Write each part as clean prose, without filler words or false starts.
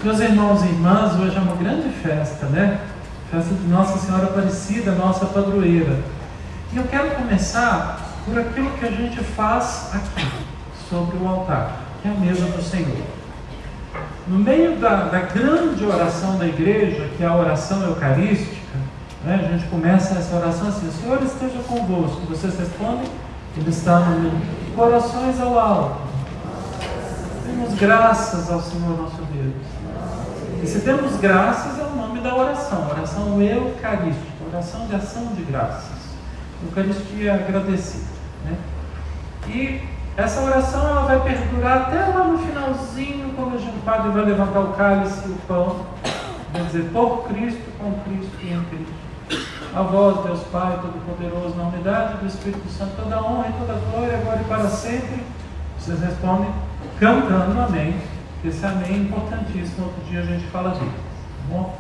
Meus irmãos e irmãs, hoje é uma grande festa, né? Festa de Nossa Senhora Aparecida, nossa padroeira. E eu quero começar por aquilo que a gente faz aqui, sobre o altar, que é a mesa do Senhor. No meio da grande oração da igreja, que é a oração eucarística, né? A gente começa essa oração assim: o Senhor esteja convosco. Vocês respondem: Ele está no meio. Corações ao alto. Demos graças ao Senhor nosso Deus. E se temos graças, é o nome da oração eucarística, oração de ação de graças. Eucaristia agradecida, né? E essa oração ela vai perdurar até lá no finalzinho, quando o padre vai levantar o cálice e o pão, vai dizer: por Cristo, com Cristo e em Cristo. A vós, Deus Pai Todo-Poderoso, na unidade do Espírito Santo, toda honra e toda glória, agora e para sempre. Vocês respondem cantando amém. Esse amém é importantíssimo, outro dia a gente fala disso, tá bom?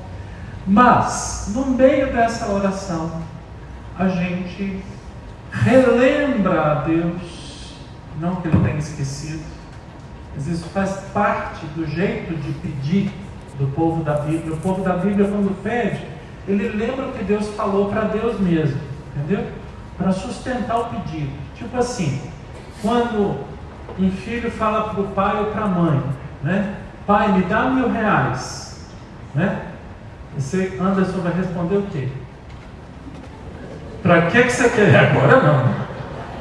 Mas, no meio dessa oração, a gente relembra a Deus, não que Ele tenha esquecido, mas isso faz parte do jeito de pedir do povo da Bíblia. O povo da Bíblia, quando pede, ele lembra o que Deus falou para Deus mesmo, entendeu? Para sustentar o pedido. Tipo assim, quando um filho fala para o pai ou para a mãe, né? Pai, me dá R$1.000, né? Você, Anderson, vai responder o quê? Para que você quer? Agora não.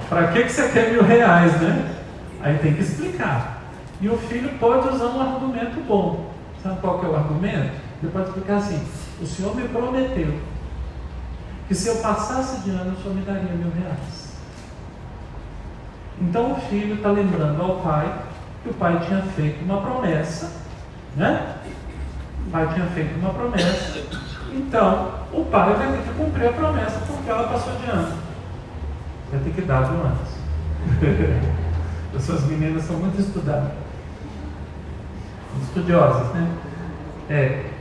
Para que você quer R$1.000, né? Aí tem que explicar. E o filho pode usar um argumento bom. Sabe qual que é o argumento? Ele pode explicar assim: o Senhor me prometeu que se eu passasse de ano, o Senhor me daria R$1.000. Então o filho está lembrando ao pai que o pai tinha feito uma promessa, né? O pai tinha feito uma promessa, então o pai vai ter que cumprir a promessa, porque ela passou de ano. Vai ter que dar de um antes. Essas meninas são muito estudadas, estudiosas, né?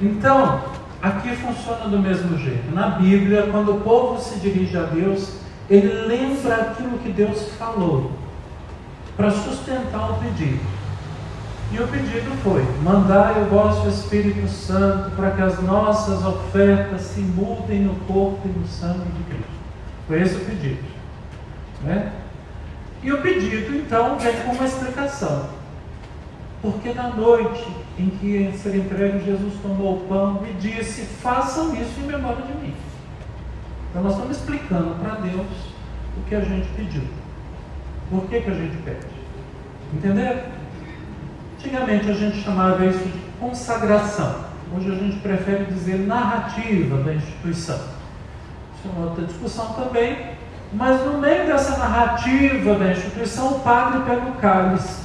Então, aqui funciona do mesmo jeito. Na Bíblia, quando o povo se dirige a Deus, ele lembra aquilo que Deus falou, para sustentar o pedido. E o pedido foi: mandai o vosso Espírito Santo para que as nossas ofertas se mudem no corpo e no sangue de Cristo. Foi esse o pedido, né? E o pedido então vem com uma explicação: porque na noite em que ia ser entregue, Jesus tomou o pão e disse: façam isso em memória de mim. Então nós estamos explicando para Deus o que a gente pediu. Por que a gente pede? Entenderam? Antigamente a gente chamava isso de consagração. Hoje a gente prefere dizer narrativa da instituição. Isso é uma outra discussão também. Mas no meio dessa narrativa da instituição, o padre pega o cálice.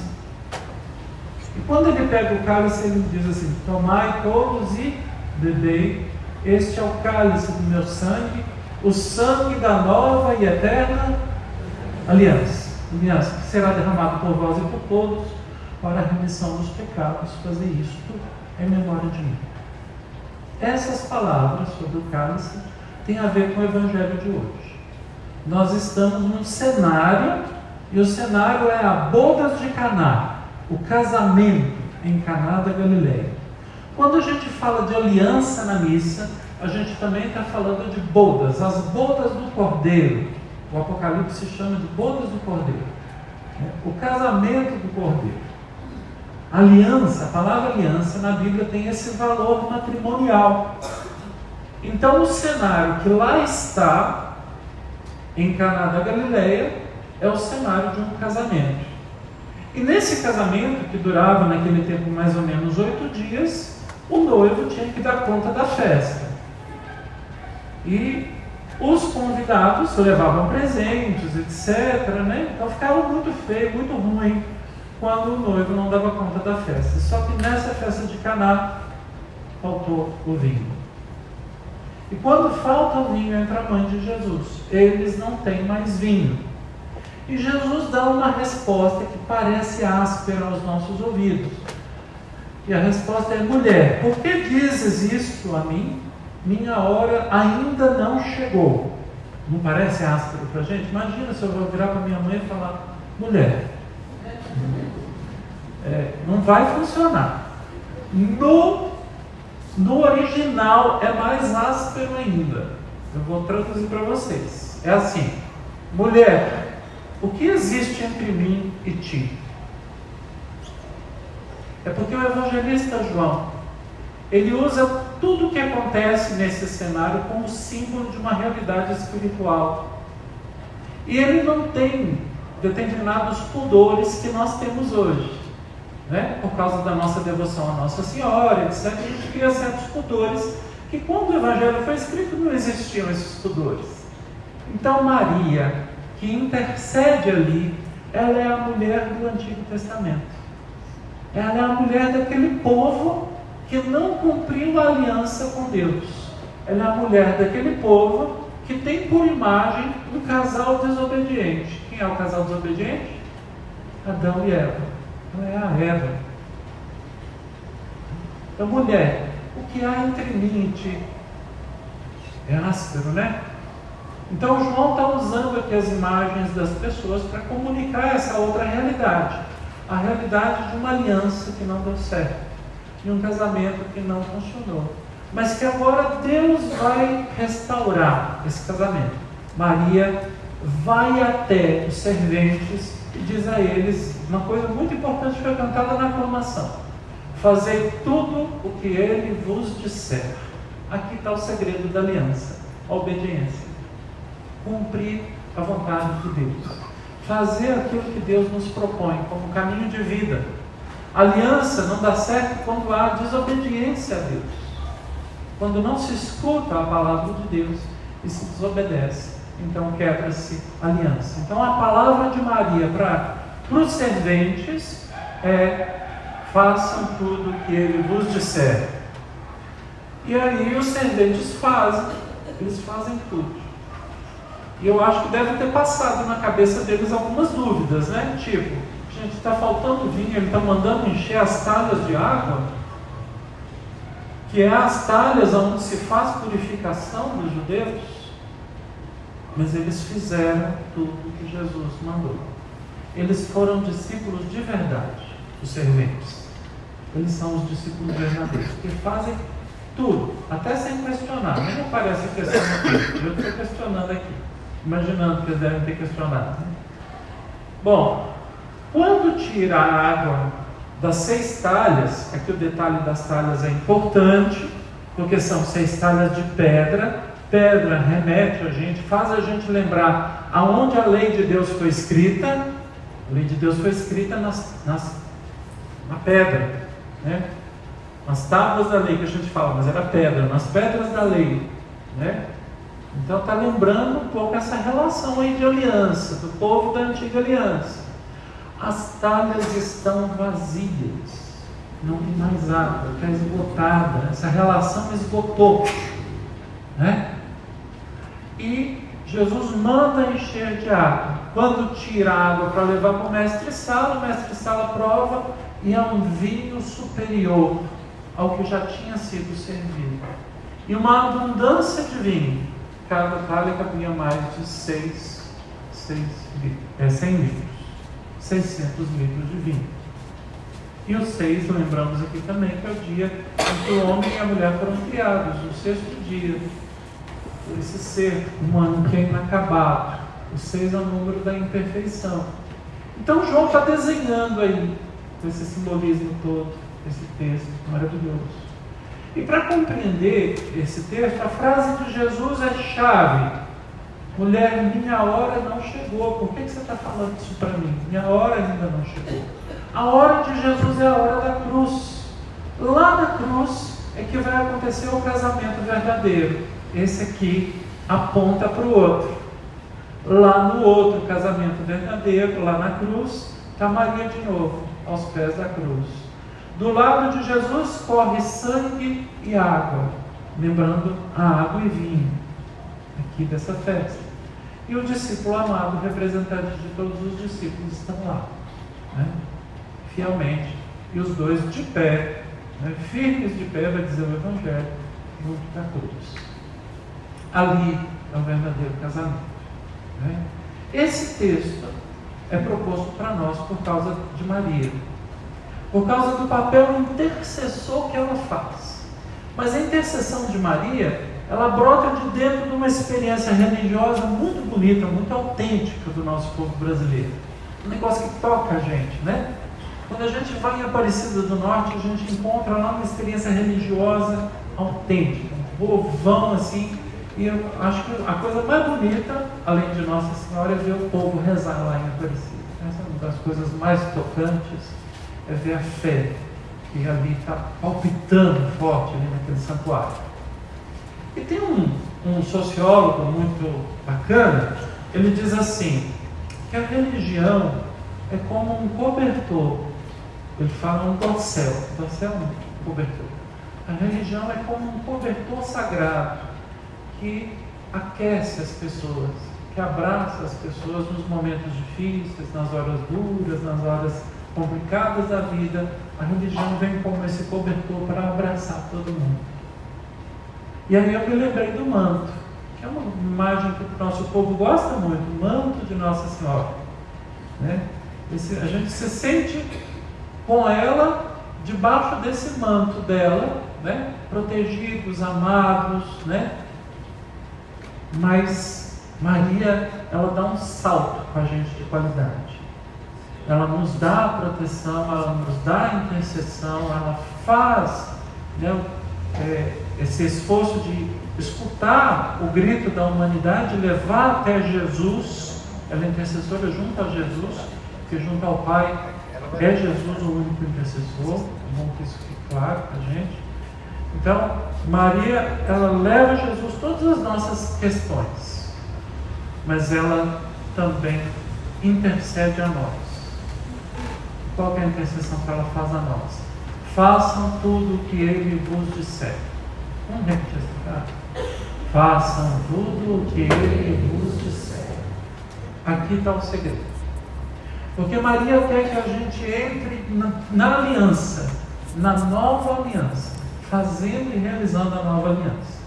E quando ele pega o cálice, ele diz assim: tomai todos e bebei. Este é o cálice do meu sangue, o sangue da nova e eterna aliança, que será derramado por vós e por todos para a remissão dos pecados. Fazer isto em memória de mim. Essas palavras sobre o cálice têm a ver com o evangelho de hoje. Nós estamos num cenário, e o cenário é a bodas de Caná, o casamento em Caná da Galileia. Quando a gente fala de aliança na missa, a gente também está falando de bodas, as bodas do Cordeiro. O Apocalipse chama de bodas do Cordeiro, o casamento do Cordeiro. Aliança, a palavra aliança na Bíblia tem esse valor matrimonial. Então o cenário que lá está, em Caná da Galileia, é o cenário de um casamento. E nesse casamento, que durava naquele tempo mais ou menos 8 dias, o noivo tinha que dar conta da festa. E os convidados levavam presentes, etc., né? Então ficava muito feio, muito ruim, quando o noivo não dava conta da festa. Só que nessa festa de Caná, faltou o vinho. E quando falta o vinho, entra a mãe de Jesus. Eles não têm mais vinho. E Jesus dá uma resposta que parece áspera aos nossos ouvidos. E a resposta é: mulher, por que dizes isto a mim? Minha hora ainda não chegou. Não parece áspero para a gente? Imagina se eu vou virar para minha mãe e falar: mulher, não vai funcionar. No original é mais áspero ainda. Eu vou traduzir para vocês. É assim: mulher, o que existe entre mim e ti? É porque o evangelista João, ele usa tudo o que acontece nesse cenário como símbolo de uma realidade espiritual. E ele não tem determinados pudores que nós temos hoje, né? Por causa da nossa devoção à Nossa Senhora, etc. A gente cria certos pudores que, quando o Evangelho foi escrito, não existiam esses pudores. Então Maria, que intercede ali, ela é a mulher do Antigo Testamento. Ela é a mulher daquele povo que não cumpriu a aliança com Deus. Ela é a mulher daquele povo que tem por imagem um casal desobediente. Quem é o casal desobediente? Adão e Eva. Ela é a Eva. Então, mulher, o que há entre mim e ti? É áspero, né? Então, João está usando aqui as imagens das pessoas para comunicar essa outra realidade. A realidade de uma aliança que não deu certo, de um casamento que não funcionou, mas que agora Deus vai restaurar esse casamento. Maria vai até os serventes e diz a eles uma coisa muito importante que foi cantada na aclamação: fazei tudo o que ele vos disser. Aqui está o segredo da aliança: a obediência, cumprir a vontade de Deus, fazer aquilo que Deus nos propõe como caminho de vida. A aliança não dá certo quando há desobediência a Deus, quando não se escuta a palavra de Deus e se desobedece. Então quebra-se a aliança. Então a palavra de Maria para os serventes é: façam tudo o que ele vos disser. E aí os serventes fazem, eles fazem tudo. E eu acho que deve ter passado na cabeça deles algumas dúvidas, né? Tipo, gente, está faltando vinho, ele está mandando encher as talhas de água, que é as talhas onde se faz purificação dos judeus. Mas eles fizeram tudo o que Jesus mandou. Eles foram discípulos de verdade, os serventes. Eles são os discípulos verdadeiros, que fazem tudo, até sem questionar. Nem não parece questão aqui, eu estou questionando aqui, imaginando que eles devem ter questionado. Bom, quando tira a água das 6 talhas, aqui o detalhe das talhas é importante, porque são 6 talhas de pedra. Pedra remete a gente, faz a gente lembrar aonde a lei de Deus foi escrita. A lei de Deus foi escrita na pedra, né? Nas tábuas da lei que a gente fala, mas era pedra, nas pedras da lei, né? Então está lembrando um pouco essa relação aí de aliança, do povo da antiga aliança. As talhas estão vazias, não tem mais água, está esgotada, essa relação esgotou, né? E Jesus manda encher de água. Quando tira a água para levar para o mestre-sala, o mestre-sala prova e é um vinho superior ao que já tinha sido servido. E uma abundância de vinho. Cada talha cabia mais de 100 litros. 600 litros de vinho. E os 6, lembramos aqui também, que é o dia em que o homem e a mulher foram criados, o 6º dia. Esse ser humano que é inacabado. O 6 é o número da imperfeição. Então João está desenhando aí esse simbolismo todo, esse texto maravilhoso. E para compreender esse texto, a frase de Jesus é chave: mulher, minha hora não chegou. Por que você está falando isso para mim? Minha hora ainda não chegou. A hora de Jesus é a hora da cruz. Lá na cruz é que vai acontecer o casamento verdadeiro. Esse aqui aponta para o outro. Lá no outro casamento verdadeiro, lá na cruz, está Maria de novo, aos pés da cruz. Do lado de Jesus corre sangue e água, lembrando a água e vinho aqui dessa festa. E o discípulo amado, representante de todos os discípulos, estão lá, né? Fielmente. E os dois de pé, né? Firmes de pé, vai dizer o Evangelho, junto da cruz. Ali é o verdadeiro casamento, né? Esse texto é proposto para nós por causa de Maria. por causa do papel intercessor que ela faz. Mas a intercessão de Maria, ela brota de dentro de uma experiência religiosa muito bonita, muito autêntica do nosso povo brasileiro. Um negócio que toca a gente, né? Quando a gente vai em Aparecida do Norte, a gente encontra lá uma experiência religiosa autêntica, um povão assim. E eu acho que a coisa mais bonita, além de Nossa Senhora, é ver o povo rezar lá em Aparecida. Essa é uma das coisas mais tocantes, é ver a fé que ali está palpitando forte ali naquele santuário. E tem um sociólogo muito bacana, ele diz assim, que a religião é como um cobertor. Ele fala um dossel é um cobertor. A religião é como um cobertor sagrado que aquece as pessoas, que abraça as pessoas nos momentos difíceis, nas horas duras, nas horas complicadas da vida. A religião vem como esse cobertor para abraçar todo mundo. E aí eu me lembrei do manto, que é uma imagem que o nosso povo gosta muito, o manto de Nossa Senhora, né? A gente se sente com ela debaixo desse manto dela, né? Protegidos, amados, né? Mas Maria, ela dá um salto com a gente de qualidade. Ela nos dá a proteção, ela nos dá a intercessão, ela faz, né, esse esforço de escutar o grito da humanidade, levar até Jesus. Ela é intercessora junto a Jesus, porque junto ao Pai é Jesus o único intercessor. É bom que isso fique claro para a gente. Então, Maria, ela leva a Jesus todas as nossas questões, mas ela também intercede a nós. Qual é a intercessão que ela faz a nós? Façam tudo o que Ele vos disser. Vamos repetir essa frase? Façam tudo o que Ele vos disser. Aqui está o segredo. Porque Maria quer que a gente entre na aliança, na nova aliança, fazendo e realizando a nova aliança.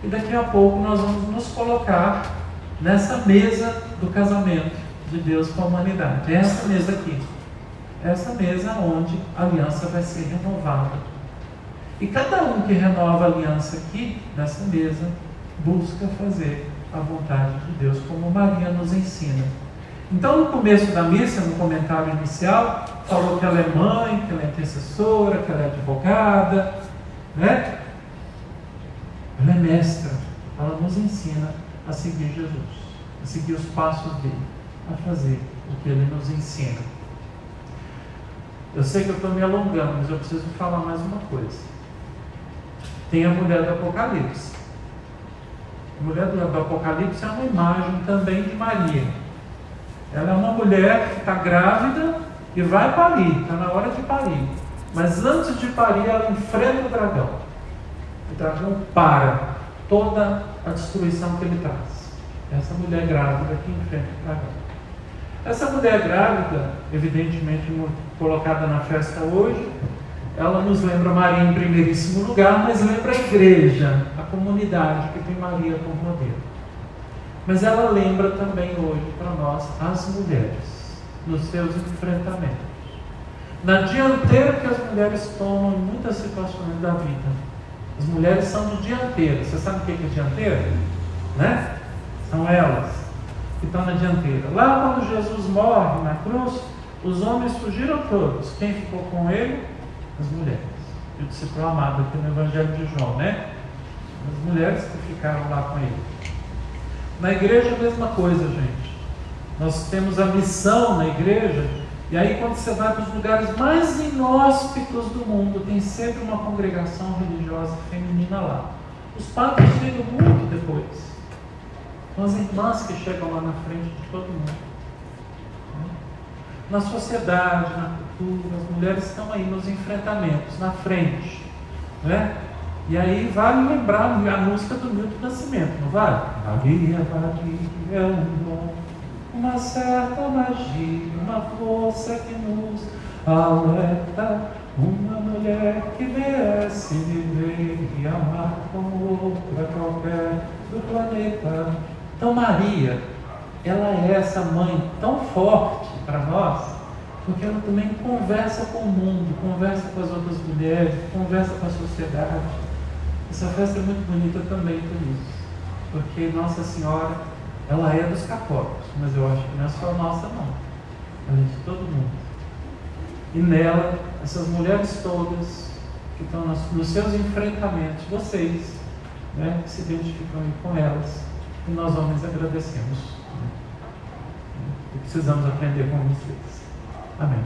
E daqui a pouco nós vamos nos colocar nessa mesa do casamento de Deus com a humanidade. É essa mesa aqui. Essa mesa onde a aliança vai ser renovada. E cada um que renova a aliança aqui, nessa mesa, busca fazer a vontade de Deus, como Maria nos ensina. Então, no começo da missa, no comentário inicial, falou que ela é mãe, que ela é intercessora, que ela é advogada, né? Ela é mestra. Ela nos ensina a seguir Jesus, a seguir os passos dele, a fazer o que ele nos ensina. Eu sei que eu estou me alongando, mas eu preciso falar mais uma coisa. Tem a mulher do Apocalipse. A mulher do Apocalipse é uma imagem também de Maria. Ela é uma mulher que está grávida e vai parir, está na hora de parir. Mas antes de parir, ela enfrenta o dragão. O dragão para toda a destruição que ele traz. Essa mulher grávida que enfrenta o dragão. Essa mulher grávida, evidentemente colocada na festa hoje, ela nos lembra Maria em primeiríssimo lugar, mas lembra a igreja, a comunidade que tem Maria como modelo. Mas ela lembra também hoje para nós as mulheres, nos seus enfrentamentos. Na dianteira que as mulheres tomam em muitas situações da vida. As mulheres são de dianteira. Você sabe o que é dianteira? Né? São elas que estão na dianteira. Lá quando Jesus morre na cruz, os homens fugiram todos. Quem ficou com ele? As mulheres. E o discípulo amado aqui no Evangelho de João, né? As mulheres que ficaram lá com ele. Na igreja a mesma coisa, gente. Nós temos a missão na igreja, e aí quando você vai para os lugares mais inóspitos do mundo, tem sempre uma congregação religiosa feminina lá. Os padres chegam muito depois. São as irmãs que chegam lá na frente de todo mundo. Na sociedade, na cultura, as mulheres estão aí nos enfrentamentos, na frente, né? E aí vale lembrar a música do Milton Nascimento, não vale? Havia um dom, uma certa magia, uma força que nos alerta, uma mulher que merece viver e amar como outra qualquer do planeta. Então Maria, ela é essa mãe tão forte para nós, porque ela também conversa com o mundo, conversa com as outras mulheres, conversa com a sociedade. Essa festa é muito bonita também por isso, porque Nossa Senhora, ela é dos católicos, mas eu acho que não é só nossa não, ela é de todo mundo. E nela, essas mulheres todas que estão nos seus enfrentamentos, vocês, né, que se identificam aí com elas, e nós homens agradecemos, né? E precisamos aprender com vocês. Amém.